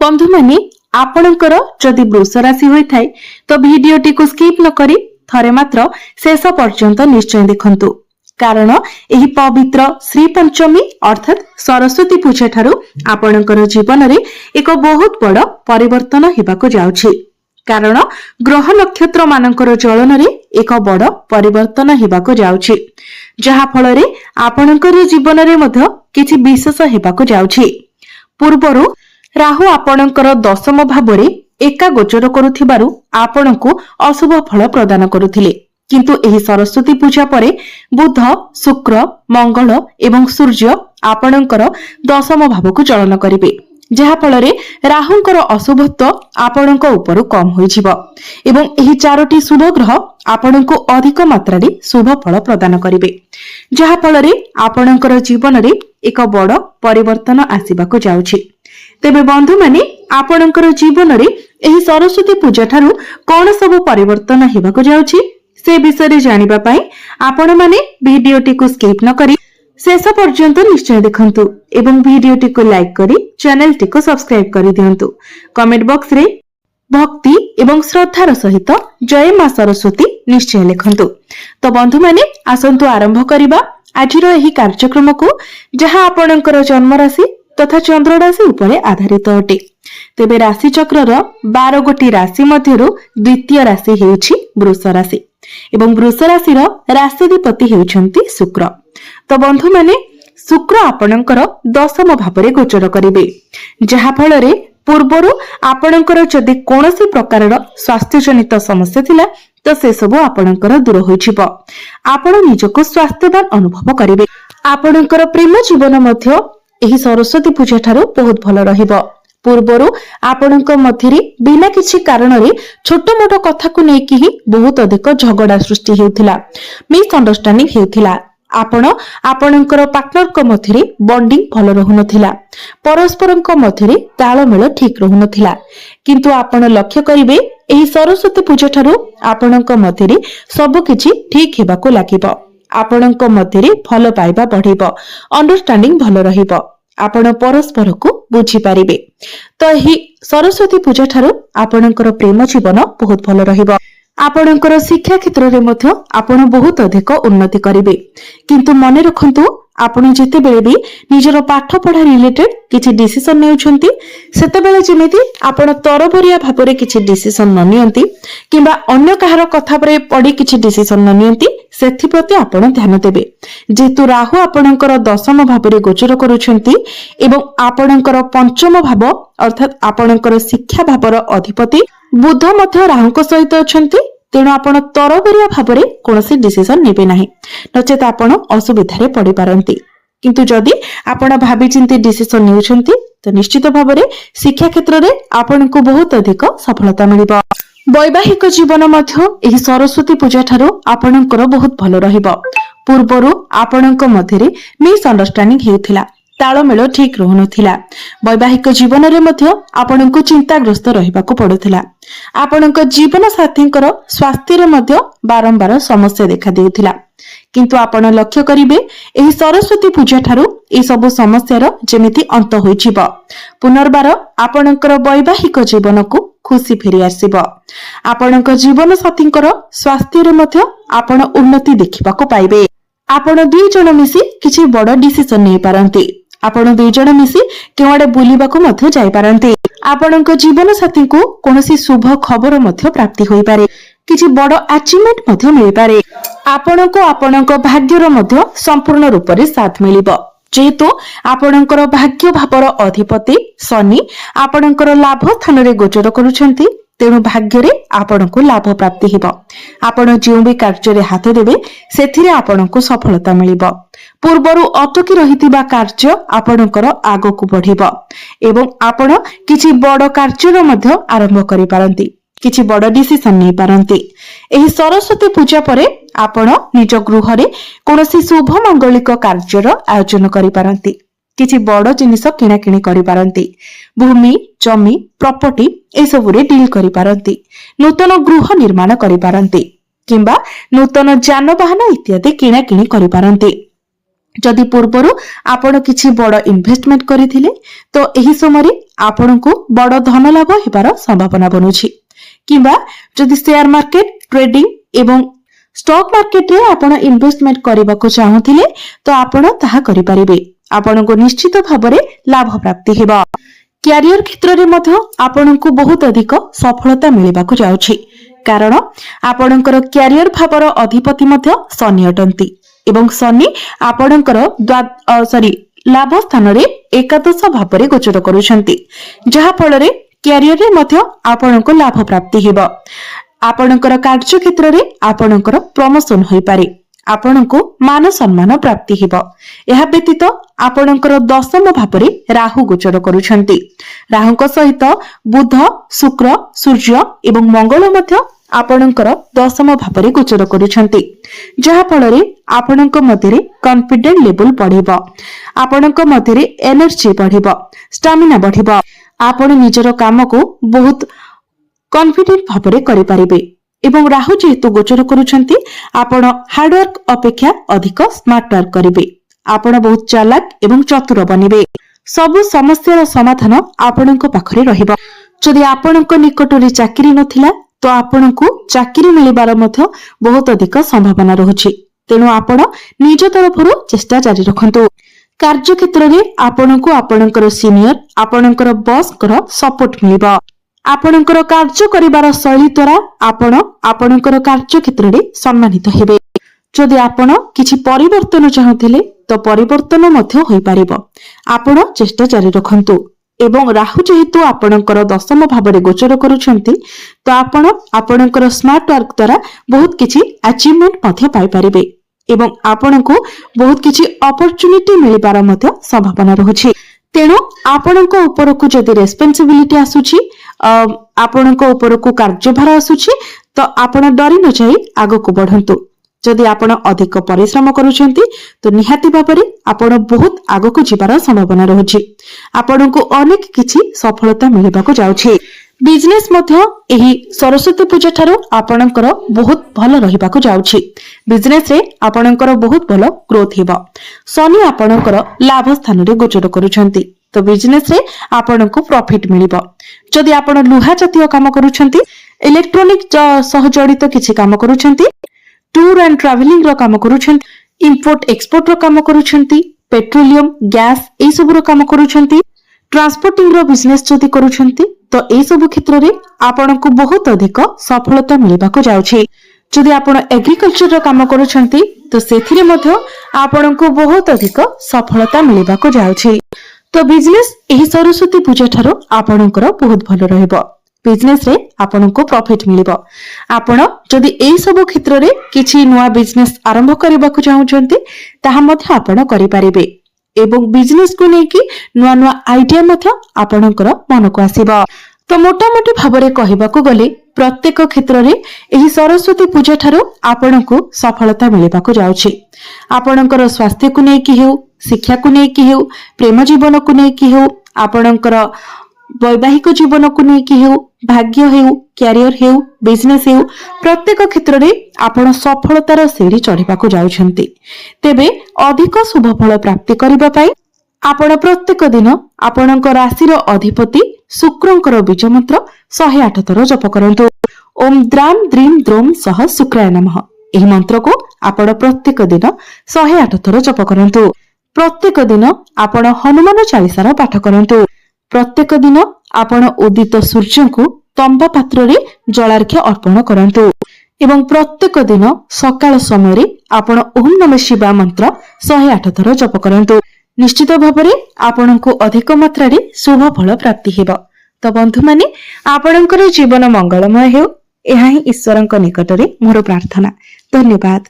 बंधु माने आपणकर जदि वृष राशि होइथाय तो भिडियोटी को स्किप न करी थरे मात्र शेष पर्यंत निश्चय देखंतु कारण एही पवित्र श्री पंचमी अर्थात सरस्वती पूजा ठारू आपणकर जीवन रे एक बहुत बड़ परिवर्तन हेबाको जाउछि। कारण ग्रह नक्षत्र मानकर चलन रे एक बड़ परिवर्तन हेबाको जाउछि, जहा फल रे आपणकर जीवन रे मध्य किछि विशेष हेबाको जाउछि। पूर्वरु राहु आपणकर दशम भावरे एका गोचर करुथिबारु आपणको अशुभ फल प्रदान करुथिले, किंतु एही सरस्वती पूजा परे बुध, शुक्र, मंगल एवं सूर्य आपणकर दशम भावको चलन करिवे, जहा फल रे राहुंकर अशुभत्व आपणक उपरु कम होइजिवो एवं एही चारोटी शुभ ग्रह आपणको अधिक मात्रा रे शुभ फल प्रदान करिवे, जहा फल रे आपणकर जीवन रे एक बड़ परिवर्तन आसीबाको जाउछि। तेबे बंधु माने आपणकर जीवन रे एही सरस्वती पूजा ठारू कोन सब परिवर्तन हेबाको जाउछि से विषय रे जानिबा पई आपण माने भिडियोटी को स्किप न करी शेष पर्यंत निश्चय देखंतु एवं भिडियोटी को लाइक करी चैनल टी को सब्सक्राइब करी दियंतु। कमेंट बॉक्स रे भक्ति एवं श्रद्धार सहित जय मां सरस्वती निश्चय लिखंतु। तो बंधु माने आसंतु आरंभ करिबा आजिर एही कार्यक्रम को, जहा आपणकर जन्म राशि तथा चंद्र राशि उपरे आधारित अटे। तेबे राशि चक्रर 12 गोटी राशि मध्यरु द्वितीय राशि हेउछि वृष राशि एवं वृष राशिर राशिधिपति हेउछन्ति शुक्र। तो बंधु माने शुक्र आपणकर दशम भावरे गोचर करिवे, जहा फल रे पूर्वरु आपणकर जदि कोनोसी प्रकारर स्वास्थ्य जनित समस्या थिला तो से सब आपणकर दूर होइछिबो। आपण निजको स्वास्थ्यवान अनुभव करिवे। आपणकर प्रेम जीवन मध्य एही सरस्वती पूजा ठारू बहुत भल रहिबो। पूर्वरु आपणक मध्यरे बिना किछि कारण रे छोट मोट कथा को नेकी ही बहुत अधिक झगड़ा सृष्टि हेउथिला, मिसअंडरस्टैंडिंग हेउथिला। आपण आपणकर पार्टनर को मध्यरे बॉन्डिंग भल रहुनथिला, परस्परक मध्यरे तालमेल ठीक रहुनथिला, किंतु आपण लक्ष्य करिवे एही सरस्वती पूजा ठारू आपणक मध्यरे सब किछि ठीक हेबाको लागिबो। आपणक मध्यरे भल पाइबा बढ़िबो, अंडरस्टैंडिंग भल रहिबो, आपण परस्पर को बुझी पारिबे। तो ही सरस्वती पूजा ठारू आपणकर प्रेम जीवन बहुत भल रहिबो। आपणकर शिक्षा क्षेत्र रे मध्य आपण बहुत अधिक उन्नति करिवे, किंतु मने रखंतु आपण जेते बेले भी निजर पाठ पढ़ा रिलेटेड किछि डिसिजन नेउछंती सेते बेले जेमिति आपण तरबरिया भाबरे किछि डिसिजन न नियंती किबा अन्य कहार कथा परे पड़ी किछि डिसिजन न नियंती सेथि प्रति आपण ध्यान देबे। जेतु राहु आपणकर दशम भाबरे गोचर करूछंती एवं आपणकर पंचम भाव अर्थात आपणकर शिक्षा भावर अधिपति बुध मध्य राहुଙ୍କ सहित अछंती, तेणु आपण तरबरिया भाबरे कोनोसी डिसिजन नेबे नाही, नचेत आपण असुविधारे पड़ी पारंती। किंतु जदि आपण भाबी चिंती डिसिजन नेउछंती तो निश्चित भाबरे शिक्षा क्षेत्र रे आपनको बहुत अधिक सफलता मिलिबो। वैवाहिक जीवन मध्य एही सरस्वती पूजा ठारू आपणकर बहुत भल रहिबो। पूर्वरु आपणक मध्यरे मिसअंडरस्टैंडिंग हेउथिला, तालमेल ठीक रहुनथिला। वैवाहिक जीवन रे मध्य आपणको चिंताग्रस्त रहिबाको पडुथिला। आपणक जीवन साथींकर स्वास्थ्य रे मध्य बारंबार समस्या देखा देउथिला, किंतु आपण लक्ष्य करिवे एही सरस्वती पूजा ठारू ए सब समस्यार जेमिति अंत होइछिबो। पुनर्बार आपणकर वैवाहिक जीवन को खुशी फेरी आसीबो। आपणक जीवन साथींकर स्वास्थ्य रे मध्य आपण उन्नति देखिबाको पाइबे। आपण दुई जण मिसी किछि बड़ डिसिजन नै पारंती। आपण दुई जण मिसी केवाडे बुलिबाको मध्य जाई पारंती। आपणक जीवन साथी को कोनोसी शुभ खबर मध्य प्राप्ति होई पारे, किछि बड़ अचीवमेंट मध्य मिलि पारे। आपणको आपणक भाग्यर मध्य संपूर्ण रूप रे साथ मिलिबो, जेहेतु आपणकर भाग्य भावर अधिपति शनि आपणकर लाभ स्थान रे गोचर करूछंती, तेणु भाग्य रे आपणको लाभ प्राप्ति हिबो। आपण जेउ भी कार्य रे हाथ देबे सेथिरे आपणको सफलता मिलिबो। पूर्वरु अटकी रहितिबा कार्य आपणकर आगो को बढ़िबो एवं आपण किछि बड़ कार्य रो मध्य आरंभ करि पारंती, किछि बड़ डिसिजन नै पारंती। एही सरस्वती पूजा परे आपण निज गृह रे कोनोसी शुभ मंगलिक कार्य रो आयोजन करि पारंती, किछि बड़ जिनिस किना किणी करि पारंती, भूमि जमी प्रॉपर्टी ए सब रे डील करि पारंती, नूतन गृह निर्माण करि पारंती किंबा नूतन जानवाहन इत्यादि किना किणी करि पारंती। जदि पूर्वर आपण किछि बड़ इन्वेस्टमेंट करथिले तो एही समय आपनकु बड़ धन लाभ हेबार संभावना बनुछि। किबा जदि शेयर मार्केट ट्रेडिंग एवं स्टॉक मार्केट रे आपण इन्वेस्टमेंट करबा को चाहुथिले तो आपण ताहा करि परिबे। आपनको निश्चित भाबरे लाभ प्राप्ति हेबा। क्यारियर क्षेत्र रे मध्य आपनको बहुत अधिक सफलता मिलिबा को जाउछि, कारण आपणकर क्यारियर भावर अधिपति मध्य शनि अटंती एवं शनि आपणकर लाभ स्थान रे एकादश भाव गोचर करुछंती, जहा फल रे क्यारियर रे मध्य आपणको लाभ प्राप्ति हेबा। आपणकर कार्य क्षेत्र रे आपणकर प्रमोशन होई पारे, आपणको मान सम्मान प्राप्ति हेबा। एहा व्यतीत आपणकर दशम भाव रे राहु गोचर करुछंती। राहुଙ୍କ सहित बुध, शुक्र, सूर्य एवं मंगल मध्य आपणकर दशम भाव रे गोचर करुछंती, जहा फल रे आपणक मध्य कॉन्फिडेंट लेवल बढ़िबा, आपणक मध्य एनर्जी बढ़िबा, स्टामिना बढ़िबा। आपण निजर काम को बहुत कॉन्फिडेंट भाव रे करि परिबे। एवं राहु जेहेतु गोचर करुछंती आपण हार्डवर्क अपेक्षा अधिक स्मार्ट वर्क करिवे। आपण बहुत चालाक एवं चतुर बनिबे। सबु समस्यार समाधान आपणक पाखरे रहिबा। जदि आपणक निकट रे चाकरी नथिला तो आपणकु चाकरी मिलिबार मध्य बहुत अधिक संभावना रहुछि। तेनु आपण निज तरफरु चेष्टा जारी रखंतु। कार्य क्षेत्र रे आपणकु आपणकर सीनियर आपणकर बॉस कर सपोर्ट मिलिबा। आपणकर कार्य करिबार शैली द्वारा आपण आपणकर कार्य क्षेत्र रे सम्मानित हेबे। जदि आपण किछि परिवर्तन चाहुथिले तो परिवर्तन मध्य होई पारिबो। आपण चेष्टा जारी रखंतु। एवं राहु जेहेतु आपणकर दशम भाव रे गोचर करुछंती तो आपण आपणकर स्मार्ट वर्क द्वारा बहुत किछि अचीवमेंट मध्य पाई पारिबे एवं आपणको बहुत किछि अपॉर्चुनिटी मिलिबार मध्य संभावना रहुछि। तेणु आपणको उपरकु जदि रेस्पोंसिबिलिटी आसुछि, आपणको उपरकु कार्यभार आसुछि तो आपण डरि न जाई आगको बढ़ंतु। जदि आपण अधिक परिश्रम करूछंती तो निहाती भाबरे आपण बहुत आगको जिबार संभावना रहुछि। आपणको अनेक किछि सफलता मिलिबा को जाउछि। बिजनेस मध्य एही सरस्वती पूजा ठारो आपणकर बहुत भलो रहिबा को जाउछि। बिजनेस रे आपणकर बहुत भलो ग्रोथ हेबा। शनि आपणकर लाभ स्थान रे गोचर करूछंती तो बिजनेस रे आपणको प्रॉफिट मिलिबा। जदि आपण लुहा जातीय काम करूछंती, इलेक्ट्रॉनिक सह जड़ित किछि काम करूछंती, टूर एंड ट्रैवलिंग रो काम करूछंती, इंपोर्ट एक्सपोर्ट रो काम करूछंती, पेट्रोलियम गैस ए सब रो काम करूछंती, ट्रांसपोर्टिंग रो बिजनेस जदि करूछंती तो ए सब क्षेत्र रे आपनको बहुत अधिक सफलता मिलिबा को जाउछि। जदि आपण एग्रीकल्चर रो काम करूछंती तो सेथिरे मध्य आपनको बहुत अधिक सफलता मिलिबा को जाउछि। तो बिजनेस एही सरस्वती पूजा ठारो आपणकर बहुत भलो रहइबो। बिजनेस रे आपनको प्रॉफिट मिलिबो। आपण जदि एही सब क्षेत्र रे किछि नुवा बिजनेस आरंभ करबा को चाहुचंती ताहा मध्य आपण करि परिबे एवं बिजनेस को नेकी नुवा नुवा आइडिया मध्य आपणकर मन को आसीबो। तो मोटामोटी भाबरे कहिबाको गले प्रत्येक क्षेत्र रे एही सरस्वती पूजा ठारो आपणको सफलता मिलिबा को जाउछि। आपणकर स्वास्थ्य को नेकी हेउ, शिक्षा को नेकी हेउ, प्रेम जीवन को नेकी हेउ, आपणकर वैवाहिक जीवन को नेकी हेउ, भाग्य हेउ, कैरियर हेउ, बिजनेस हेउ, प्रत्येक क्षेत्र रे आपण सफलतार सीढ़ी चढ़िबा को जाउछंती। तेबे अधिक शुभ फल प्राप्ति करिबा पई आपण प्रत्येक दिन आपणक राशिर अधिपति शुक्रंकर बीज मंत्र 108 थर जप करंतु। ओम द्राम द्रीम द्रोम सह शुक्राय नमः। एही मंत्र को आपण प्रत्येक दिन 108 थर जप करंतु। प्रत्येक दिन आपण हनुमान चालीसार पाठ करंतु। प्रत्येक दिन आपण उदित सूर्य को तंबा पात्र रे जलार्घ्य अर्पण करंतु एवं प्रत्येक दिन सकाळ समय रे आपण ओम नमः शिवाय मंत्र 108 थर जप करंतु। निश्चित भाबरे आपणको अधिक मात्रा रे शुभ फल प्राप्ति हेबो। तो बंधु माने आपणकर जीवन मंगलमय हेउ, एहा ही ईश्वरक निकट रे मोर प्रार्थना। धन्यवाद।